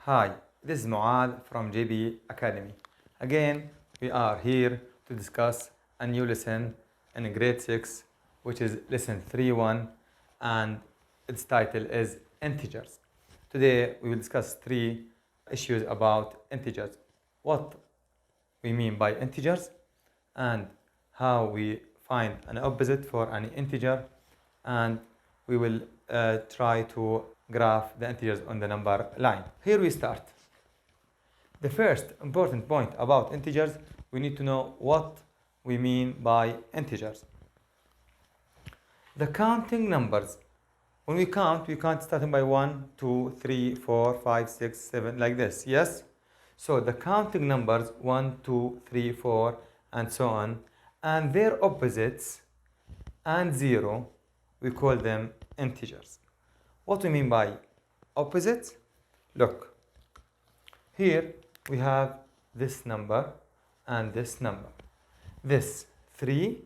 Hi, this is Muad from JB Academy. Again, we are here to discuss a new lesson in grade 6, which is lesson 3.1, and its title is integers. Today, we will discuss 3 issues about integers. What we mean by integers, and how we find an opposite for any integer, and we will try to graph the integers on the number line. Here we start. The first important point about integers, we need to know what we mean by integers. The counting numbers. When we count starting by 1, 2, 3, 4, 5, 6, 7, like this, yes? So the counting numbers 1, 2, 3, 4, and so on, and their opposites and 0, we call them integers. What do we mean by opposites? Look, here we have this number and this number. This 3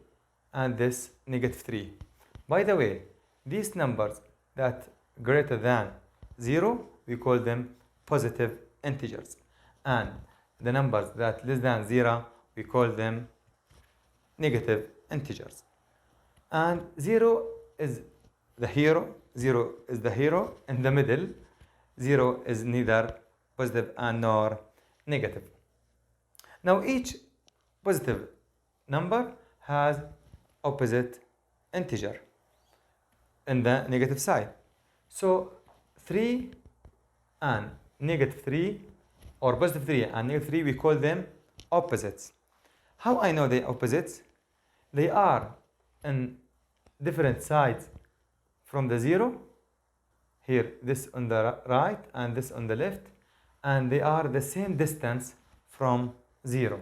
and this -3. By the way, these numbers that greater than 0, we call them positive integers. And the numbers that less than 0, we call them negative integers. And 0 is the hero. 0 is the hero in the middle. 0 is neither positive and nor negative. Now each positive number has opposite integer in the negative side. So 3 and -3, or positive 3 and -3, we call them opposites. How I know they opposites? They are in different sides from the 0. Here, this on the right and this on the left, and they are the same distance from 0.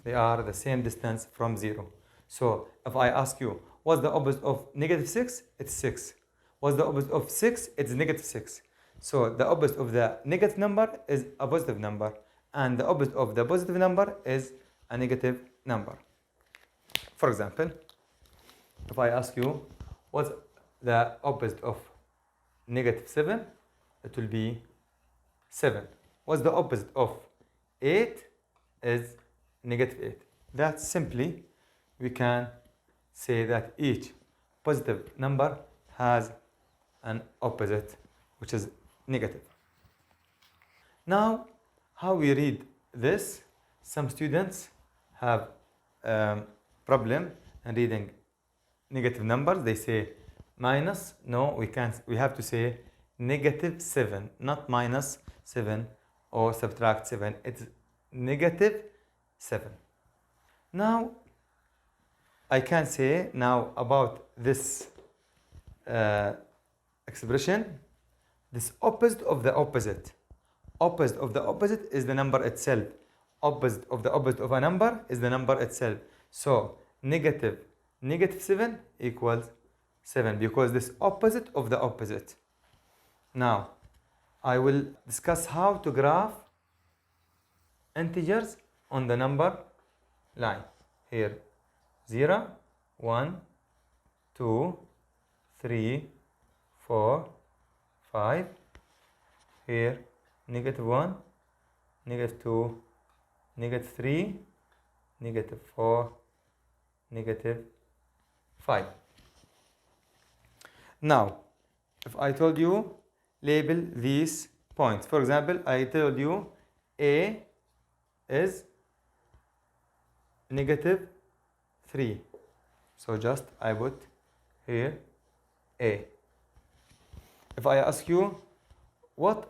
They are the same distance from 0. So if I ask you, what's the opposite of -6? It's 6. What's the opposite of 6? It's -6. So the opposite of the negative number is a positive number, and the opposite of the positive number is a negative number. For example, if I ask you, what's the opposite of -7? It will be 7. What's the opposite of 8? Is -8. That simply, we can say that each positive number has an opposite, which is negative. Now, how we read this? Some students have problem in reading negative numbers. They say minus. No, we can't. We have to say -7, not -7 or subtract 7. It's -7. Now, I can say now about this expression, this opposite of the opposite. Opposite of the opposite is the number itself. Opposite of the opposite of a number is the number itself. So -7 equals 7, because this opposite of the opposite. Now, I will discuss how to graph integers on the number line. Here, 0, 1, 2, 3, 4, 5. Here, -1, -2, -3, -4, -5. Now, if I told you, label these points. For example, I told you A is -3. So just I put here A. If I ask you, where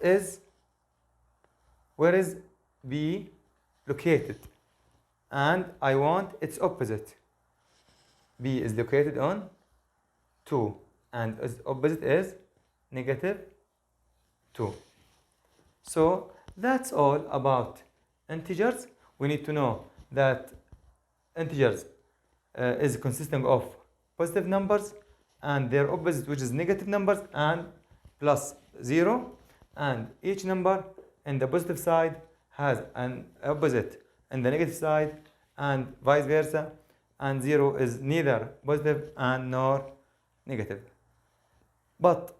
is B located? And I want its opposite. B is located on 2, and its opposite is -2. So that's all about integers. We need to know that integers is consisting of positive numbers and their opposite, which is negative numbers, and plus 0. And each number in the positive side has an opposite in the negative side, and vice versa. And 0 is neither positive and nor negative. But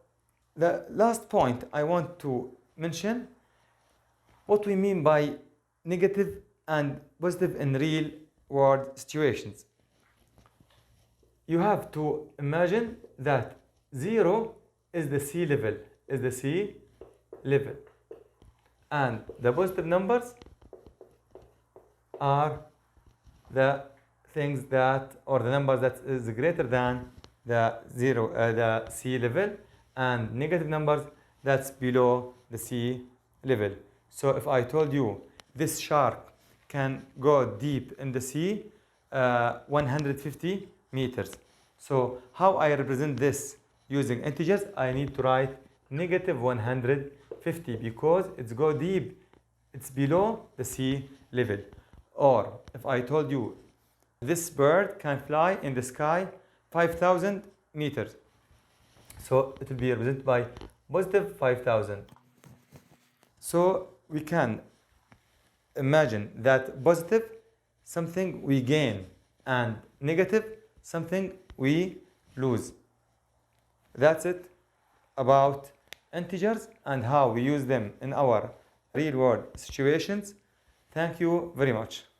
the last point I want to mention what we mean by negative and positive in real world situations. You have to imagine that 0 is the sea level, and the positive numbers are the things that, or the numbers that is greater than the the sea level, and negative numbers that's below the sea level. So if I told you this shark can go deep in the sea 150 meters. So how I represent this using integers? I need to write negative 150 because it's go deep, it's below the sea level. Or if I told you this bird can fly in the sky 5,000 meters, so it will be represented by positive 5,000. So we can imagine that positive, something we gain, and negative, something we lose. That's it about integers and how we use them in our real world situations. Thank you very much.